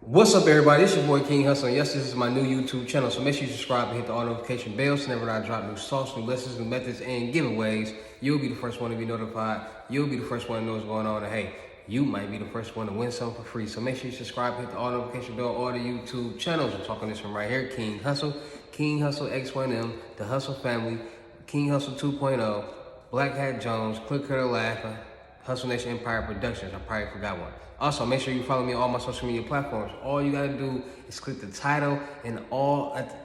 What's up, everybody? It's your boy King Hussle. And yes, this is my new YouTube channel, so make sure you subscribe and hit the all notification bell so whenever I drop new sauce, new lessons, new methods, and giveaways, you'll be the first one to be notified. You'll be the first one to know what's going on, and hey, you might be the first one to win something for free. So make sure you subscribe, hit the all notification bell, all the YouTube channels. I'm talking this from right here, King Hussle X1M, the Hussle family, King Hussle 2.0, Black Hat Jones, Click Her Laughing, Hustle Nation Empire Productions. I probably forgot one. Also, make sure you follow me on all my social media platforms. All you gotta do is click the title and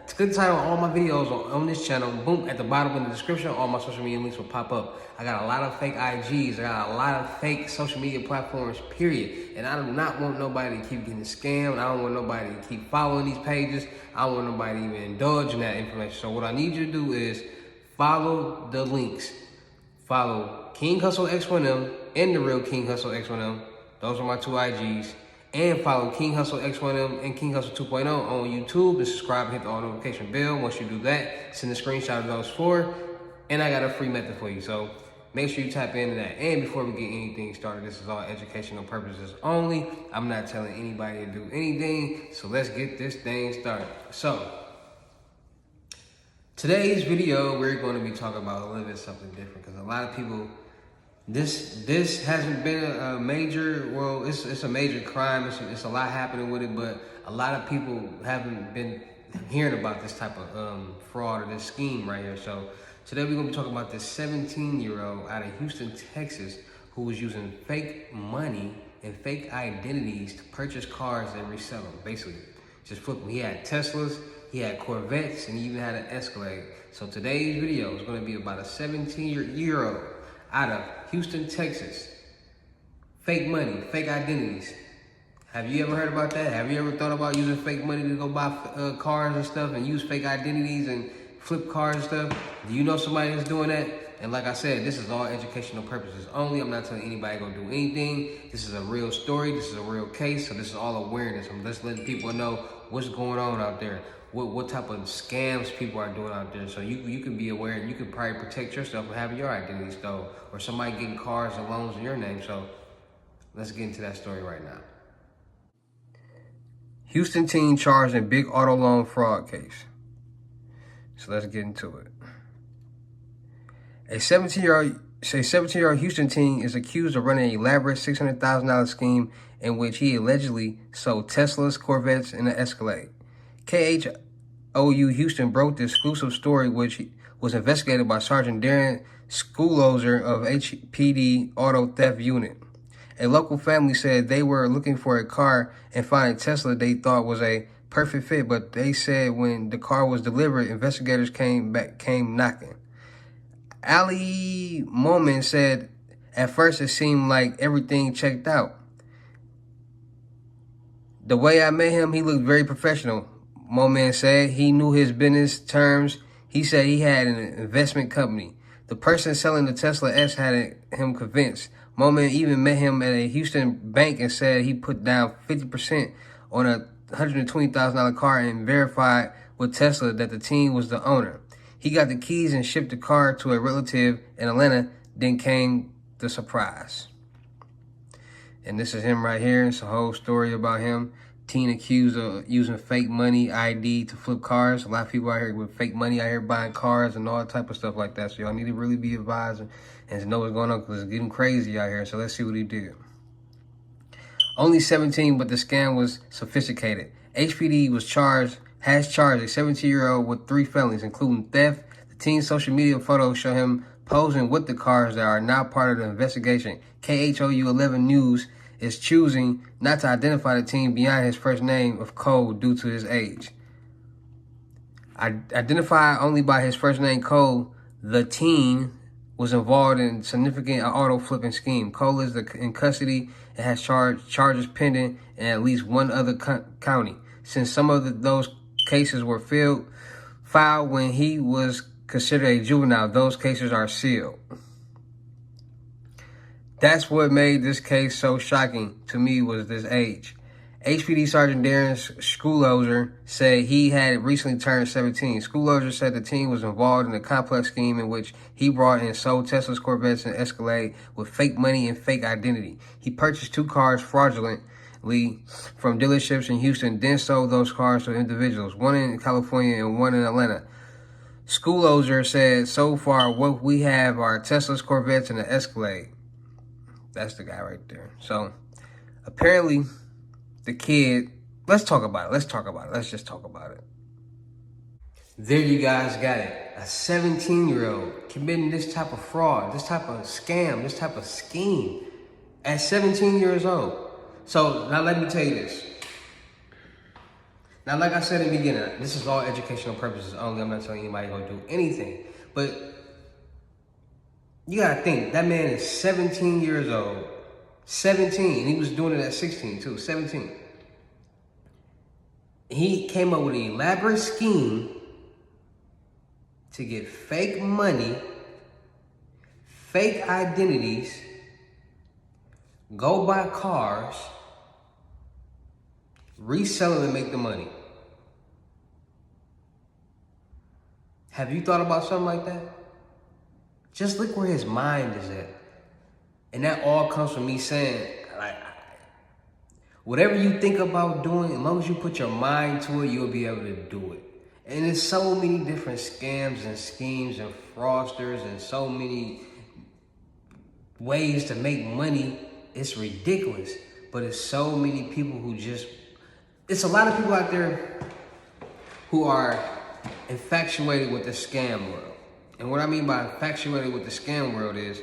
click the title on all my videos on this channel. Boom, at the bottom in the description, all my social media links will pop up. I got a lot of fake IGs. I got a lot of fake social media platforms, period. And I do not want nobody to keep getting scammed. I don't want nobody to keep following these pages. I don't want nobody to even indulge in that information. So what I need you to do is follow the links. Follow King Hussle X1M and the real King Hussle X1M. Those are my two IGs. And follow King Hussle X1M and King Hussle 2.0 on YouTube. And subscribe and hit the all notification bell. Once you do that, send a screenshot of those four. And I got a free method for you. So make sure you tap into that. And before we get anything started, this is all educational purposes only. I'm not telling anybody to do anything. So let's get this thing started. So today's video, we're going to be talking about a little bit something different. Because a lot of people... This hasn't been a major, well, it's a major crime. It's a lot happening with it, but a lot of people haven't been hearing about this type of fraud or this scheme right here. So today we're going to be talking about this 17-year-old out of Houston, Texas, who was using fake money and fake identities to purchase cars and resell them. Basically, just flip them. He had Teslas, he had Corvettes, and he even had an Escalade. So today's video is going to be about a 17-year-old out of Houston, Texas. Fake money, fake identities. Have you ever heard about that? Have you ever thought about using fake money to go buy cars and stuff and use fake identities and flip cars and stuff? Do you know somebody that's doing that? And like I said, this is all educational purposes only. I'm not telling anybody to go do anything. This is a real story. This is a real case. So this is all awareness. I'm just letting people know what's going on out there. What type of scams people are doing out there. So you can be aware and you can probably protect yourself from having your identity stolen or somebody getting cars and loans in your name. So let's get into that story right now. Houston teen charged in big auto loan fraud case. So let's get into it. A 17-year-old Houston teen is accused of running an elaborate $600,000 scheme in which he allegedly sold Teslas, Corvettes, and an Escalade. KHOU Houston broke the exclusive story, which was investigated by Sergeant Darren Schoolozer of HPD Auto Theft Unit. A local family said they were looking for a car and found a Tesla they thought was a perfect fit, but they said when the car was delivered, investigators came knocking. Ali Momin said, at first it seemed like everything checked out. The way I met him, he looked very professional. Momin said he knew his business terms. He said he had an investment company. The person selling the Tesla S had him convinced. Momin even met him at a Houston bank and said he put down 50% on a $120,000 car and verified with Tesla that the teen was the owner. He got the keys and shipped the car to a relative in Atlanta. Then came the surprise. And this is him right here. It's a whole story about him. Teen accused of using fake money ID to flip cars. A lot of people out here with fake money out here buying cars and all type of stuff like that. So y'all need to really be advised and know what's going on because it's getting crazy out here. So let's see what he did. Only 17, but the scam was sophisticated. HPD has charged a 17-year-old with 3 felonies, including theft. The teen's social media photos show him posing with the cars that are now part of the investigation. KHOU 11 News is choosing not to identify the teen beyond his first name of Cole due to his age. Identified only by his first name, Cole, the teen was involved in significant auto flipping scheme. Cole is in custody and has charges pending in at least one other county. Since some of those cases were filed when he was considered a juvenile, those cases are sealed. That's what made this case so shocking to me was this age. HPD Sergeant Darren Schoolozer said he had recently turned 17. Schoolozer said the teen was involved in a complex scheme in which he brought and sold Teslas, Corvettes, and Escalade with fake money and fake identity. He purchased 2 cars fraudulently from dealerships in Houston, then sold those cars to individuals, one in California and one in Atlanta. Schoolozer said, so far, what we have are Teslas, Corvettes, and the Escalade. That's the guy right there. So, apparently, the kid, let's talk about it. Let's just talk about it. There you guys got it. A 17-year-old committing this type of fraud, this type of scam, this type of scheme at 17 years old. So now let me tell you this. Now, like I said in the beginning, this is all educational purposes only. I'm not telling anybody to go do anything. But you gotta think, that man is 17 years old. 17. He was doing it at 16 too, 17. He came up with an elaborate scheme to get fake money, fake identities, go buy cars, resell them and make the money. Have you thought about something like that? Just look where his mind is at. And that all comes from me saying, like, whatever you think about doing, as long as you put your mind to it, you'll be able to do it. And there's so many different scams and schemes and fraudsters and so many ways to make money. It's ridiculous. But it's so many people who just, it's a lot of people out there who are infatuated with the scam world. And what I mean by infatuated with the scam world is,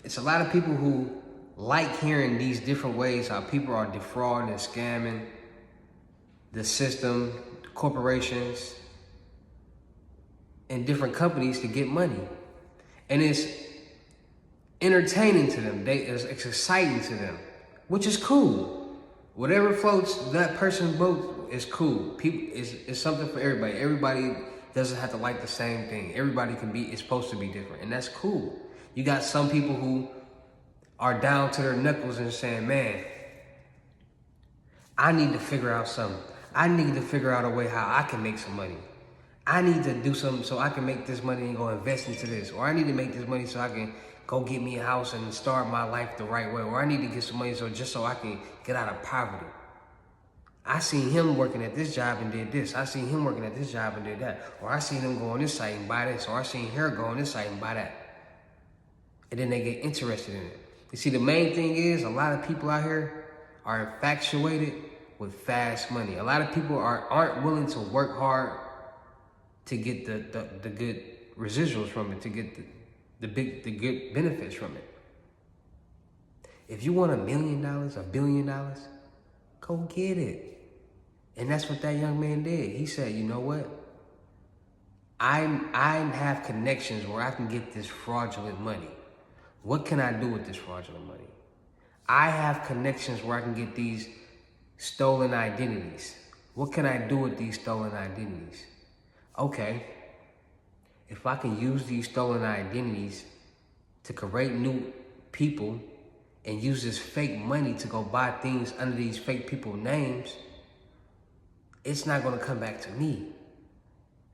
it's a lot of people who like hearing these different ways how people are defrauding and scamming the system, corporations, and different companies to get money. And it's entertaining to them. It's exciting to them, which is cool. Whatever floats that person's boat is cool. It's something for everybody. Everybody doesn't have to like the same thing. Everybody is supposed to be different, and that's cool. You got some people who are down to their knuckles and saying, man, I need to figure out something. I need to figure out a way how I can make some money. I need to do something so I can make this money and go invest into this. Or I need to make this money so I can go get me a house and start my life the right way. Or I need to get some money so I can get out of poverty. I seen him working at this job and did this. I seen him working at this job and did that. Or I seen him go on this site and buy this. Or I seen her go on this site and buy that. And then they get interested in it. You see, the main thing is a lot of people out here are infatuated with fast money. A lot of people aren't willing to work hard to get the good residuals from it, to get the good benefits from it. If you want $1 million, $1 billion, go get it. And that's what that young man did. He said, you know what? I have connections where I can get this fraudulent money. What can I do with this fraudulent money? I have connections where I can get these stolen identities. What can I do with these stolen identities? Okay, if I can use these stolen identities to create new people and use this fake money to go buy things under these fake people's names, it's not gonna come back to me.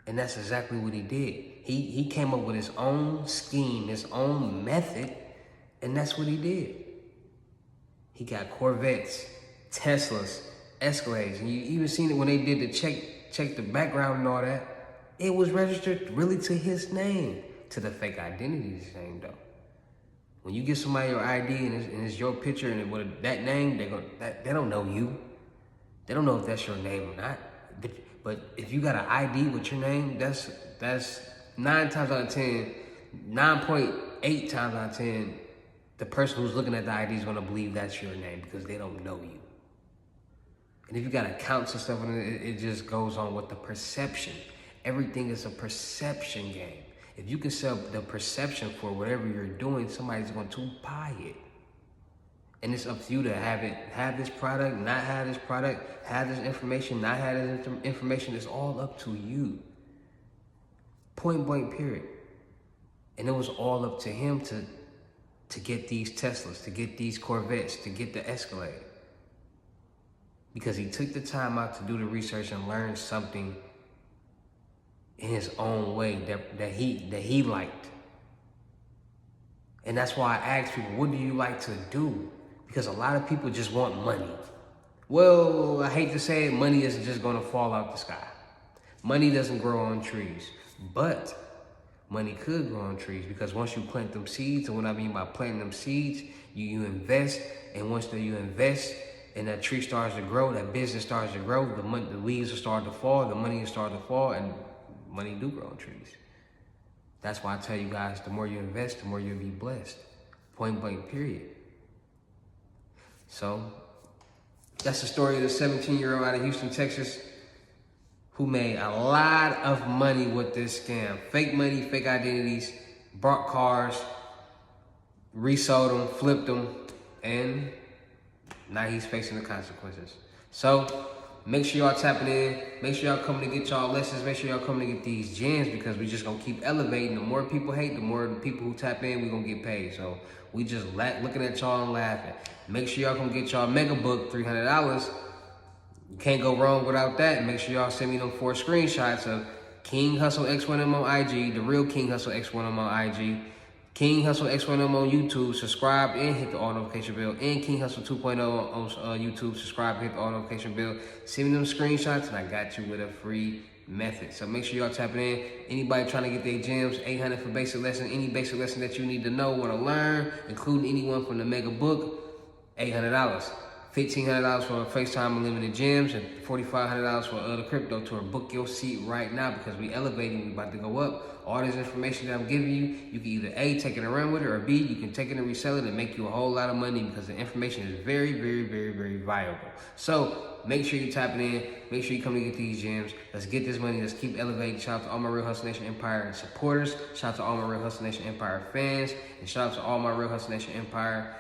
And that's exactly what he did. He came up with his own scheme, his own method, and that's what he did. He got Corvettes, Teslas, Escalades, and you even seen it when they did the check the background and all that. It was registered really to his name, to the fake identity's name though. When you give somebody your ID and it's your picture and with that name, they don't know you. They don't know if that's your name or not. But if you got an ID with your name, that's 9 times out of 10, 9.8 times out of 10, the person who's looking at the ID is gonna believe that's your name because they don't know you. And if you got accounts and stuff, it just goes on with the perception. Everything is a perception game. If you can sell the perception for whatever you're doing, somebody's going to buy it. And it's up to you to have this product, not have this product, have this information, not have this information. It's all up to you. Point blank, period. And it was all up to him to get these Teslas, to get these Corvettes, to get the Escalade. Because he took the time out to do the research and learn something in his own way that he liked. And that's why I ask people, what do you like to do? Because a lot of people just want money. Well, I hate to say it, money isn't just gonna fall out the sky. Money doesn't grow on trees, but money could grow on trees, because once you plant them seeds, and what I mean by planting them seeds, you invest, and once you invest and that tree starts to grow, that business starts to grow, the leaves will start to fall, the money will start to fall, and money do grow on trees. That's why I tell you guys, the more you invest, the more you'll be blessed. Point blank, period. So, that's the story of the 17-year-old out of Houston, Texas, who made a lot of money with this scam. Fake money, fake identities, bought cars, resold them, flipped them, and now he's facing the consequences. So, make sure y'all tapping in. Make sure y'all coming to get y'all lessons. Make sure y'all coming to get these gems, because we just gonna keep elevating. The more people hate, the more the people who tap in, we gonna get paid. So we just looking at y'all and laughing. Make sure y'all come get y'all mega book, $300. You can't go wrong without that. Make sure y'all send me them 4 screenshots of King Hussle X1M on IG, the real King Hussle X1M on IG, King Hussle X1M on YouTube. Subscribe and hit the all notification bell. And King Hussle 2.0 on YouTube. Subscribe and hit the all notification bell. Send me them screenshots and I got you with a free method. So make sure y'all tapping in. Anybody trying to get their gems, $800 for basic lesson. Any basic lesson that you need to know, want to learn, including anyone from the mega book, $800. $1,500 for FaceTime Unlimited Gems, and $4,500 for other crypto tour. Book your seat right now, because we elevating, we about to go up. All this information that I'm giving you, you can either A, take it around with it, or B, you can take it and resell it and make you a whole lot of money, because the information is very, very, very, very valuable. So make sure you tapping in. Make sure you come to get these gems. Let's get this money. Let's keep elevating. Shout out to all my Real Hustle Nation Empire supporters. Shout out to all my Real Hustle Nation Empire fans. And shout out to all my Real Hustle Nation Empire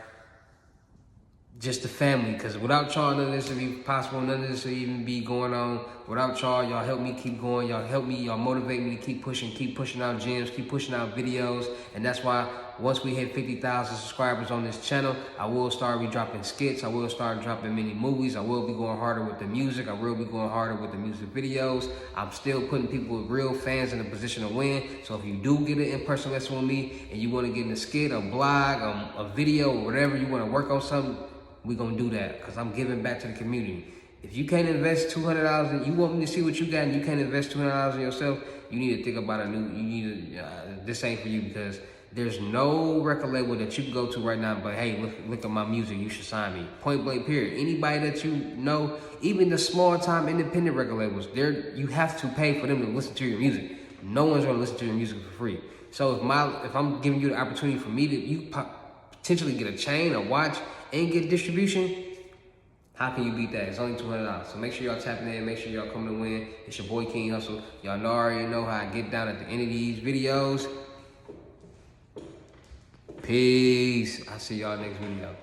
just the family, because without y'all, none of this would be possible. None of this would even be going on. Without y'all, y'all help me keep going. Y'all help me, y'all motivate me to keep pushing out gems, keep pushing out videos. And that's why once we hit 50,000 subscribers on this channel, I will start dropping skits. I will start dropping mini movies. I will be going harder with the music. I will be going harder with the music videos. I'm still putting people with real fans in a position to win. So if you do get an in-person lesson with me and you want to get in a skit, a blog, a video, or whatever, you want to work on something, we're going to do that, because I'm giving back to the community. If you can't invest $200 and you want me to see what you got and you can't invest $200 in yourself, you need to think about this ain't for you, because there's no record label that you can go to right now, but hey, look at my music, you should sign me. Point blank, period. Anybody that you know, even the small time independent record labels, you have to pay for them to listen to your music. No one's going to listen to your music for free. So if I'm giving you the opportunity for me to potentially get a chain, a watch, and get distribution, how can you beat that? It's only $200. So make sure y'all tapping in. Make sure y'all coming to win. It's your boy King Hussle. Y'all already know how I get down at the end of these videos. Peace. I'll see y'all next video.